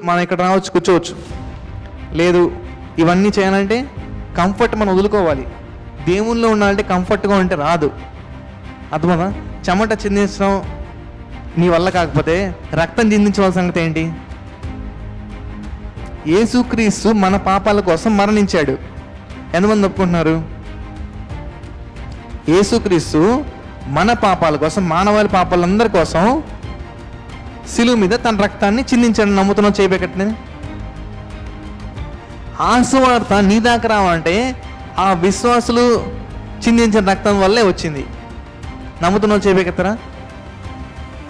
మనం ఇక్కడ రావచ్చు, కూర్చోవచ్చు. లేదు, ఇవన్నీ చేయాలంటే కంఫర్ట్ మనం వదులుకోవాలి. దేవుల్లో ఉండాలంటే కంఫర్ట్గా ఉంటే రాదు. అర్థమా? చెమట చిందించడం నీ వల్ల కాకపోతే రక్తం చిందించవలసిన సంగతి ఏంటి? యేసుక్రీస్తు మన పాపాల కోసం మరణించాడు. ఎంతమంది ఒప్పుకుంటున్నారు? యేసుక్రీస్తు మన పాపాల కోసం, మానవాళి పాపాలందరి కోసం శిలువ మీద తన రక్తాన్ని చిందించాడు. నమ్ముతున్నావు? చేయబెట్టని ఆ సువార్త నీ దాకా రావాలంటే ఆ విశ్వాసులు చిందించిన రక్తం వల్లే వచ్చింది. నమ్ముతున్నావు? చేయబెట్టరా?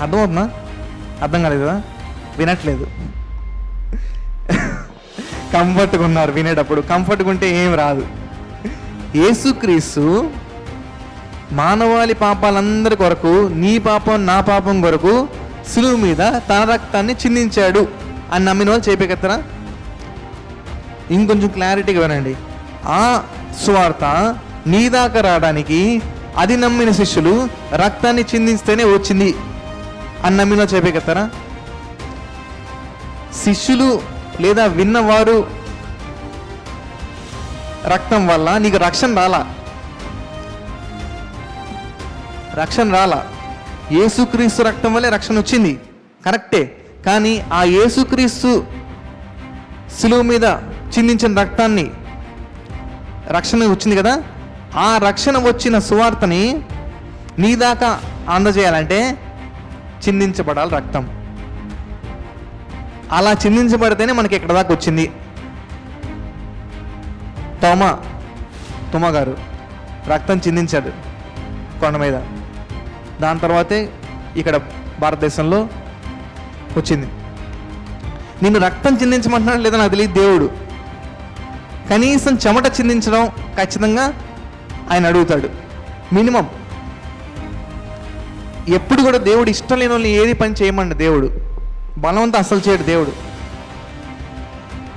అర్థమవుతుందా? అర్థం కాలేదు కదా? వినట్లేదు. కంఫర్ట్గా ఉన్నారు వినేటప్పుడు. కంఫర్ట్గా ఉంటే ఏం రాదు. యేసుక్రీస్తు మానవాళి పాపాలందరి కొరకు, నీ పాపం నా పాపం కొరకు శిలువ మీద తన రక్తాన్ని చిందించాడు అని నమ్మిన వాళ్ళు చేపెక్కరా? ఇంకొంచెం క్లారిటీగా వినండి. ఆ స్వార్థ నీ దాకా రావడానికి అది నమ్మిన శిష్యులు రక్తాన్ని చిందిస్తేనే వచ్చింది అని నమ్మిన చేపెక్కరా? శిష్యులు లేదా విన్నవారు రక్తం వల్ల నీకు రక్షణ రాలా. యేసుక్రీస్తు రక్తం వల్లే రక్షణ వచ్చింది, కరెక్టే. కానీ ఆ యేసుక్రీస్తు శిలువ మీద చిందించిన రక్తాన్ని రక్షణ వచ్చింది కదా, ఆ రక్షణ వచ్చిన సువార్తని నీ దాకా అందజేయాలంటే చిందించబడాలి రక్తం. అలా చిందించబడితేనే మనకి ఇక్కడ దాకా వచ్చింది. తోమా గారు రక్తం చిందించాడు కొండ మీద. దాని తర్వాతే ఇక్కడ భారతదేశంలో వచ్చింది. నిన్ను రక్తం చిందించమంటున్నాడు లేదా నాకు తెలియదు దేవుడు. కనీసం చెమట చిందించడం ఖచ్చితంగా ఆయన అడుగుతాడు, మినిమం. ఎప్పుడు కూడా దేవుడు ఇష్టం లేని వాళ్ళని ఏది పని చేయమండి దేవుడు. బలవంతం అసలు చేయడు దేవుడు.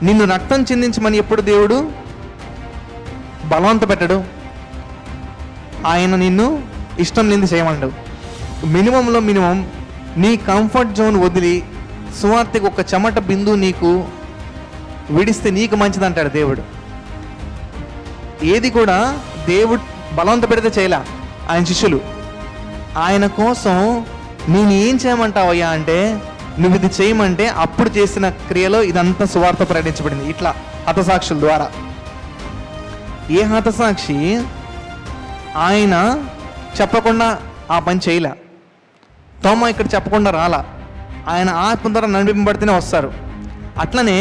నిన్ను రక్తం చిందించమని ఎప్పుడు దేవుడు బలవంత పెట్టడు. ఆయన నిన్ను ఇష్టం లేనిది చేయమండు. మినిమంలో మినిమం నీ కంఫర్ట్ జోన్ వదిలి సువార్తకి ఒక చెమట బిందు నీకు విడిస్తే నీకు మంచిది అంటాడు దేవుడు. ఏది కూడా దేవుడు బలవంత పెడితే చేయలే ఆయన శిష్యులు. ఆయన కోసం నేను ఏం చేయమంటావయ్యా అంటే, నువ్వు ఇది చేయమంటే అప్పుడు చేసిన క్రియలో ఇదంతా సువార్త ప్రకటించబడింది. ఇట్లా హతసాక్షుల ద్వారా. ఏ హతసాక్షి ఆయన చెప్పకుండా ఆ పని చేయలే. తోమా ఇక్కడ చెప్పకుండా రాలా. ఆయన ఆత్మ ద్వారా నడిపింపబడితేనే వస్తారు. అట్లనే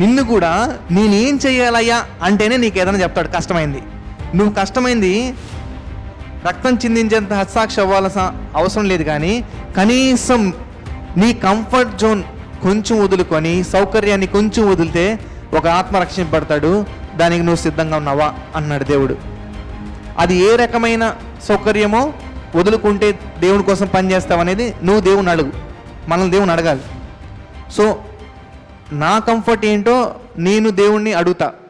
నిన్ను కూడా నేనేం చెయ్యాలయ్యా అంటేనే నీకు ఏదైనా చెప్తాడు. కష్టమైంది, నువ్వు కష్టమైంది రక్తం చిందించేంత హతసాక్షి అవ్వాల్సిన అవసరం లేదు. కానీ కనీసం నీ కంఫర్ట్ జోన్ కొంచెం వదులుకొని సౌకర్యాన్ని కొంచెం వదిలితే ఒక ఆత్మ రక్షింపబడతాడు. దానికి నువ్వు సిద్ధంగా ఉన్నావా అన్నాడు దేవుడు. అది ఏ రకమైన సౌకర్యమో వదులుకుంటే దేవుని కోసం పనిచేస్తావనేది నువ్వు దేవుని అడుగు. మనం దేవుని అడగాలి. సో నా కంఫర్ట్ ఏంటో నేను దేవుణ్ణి అడుగుతా.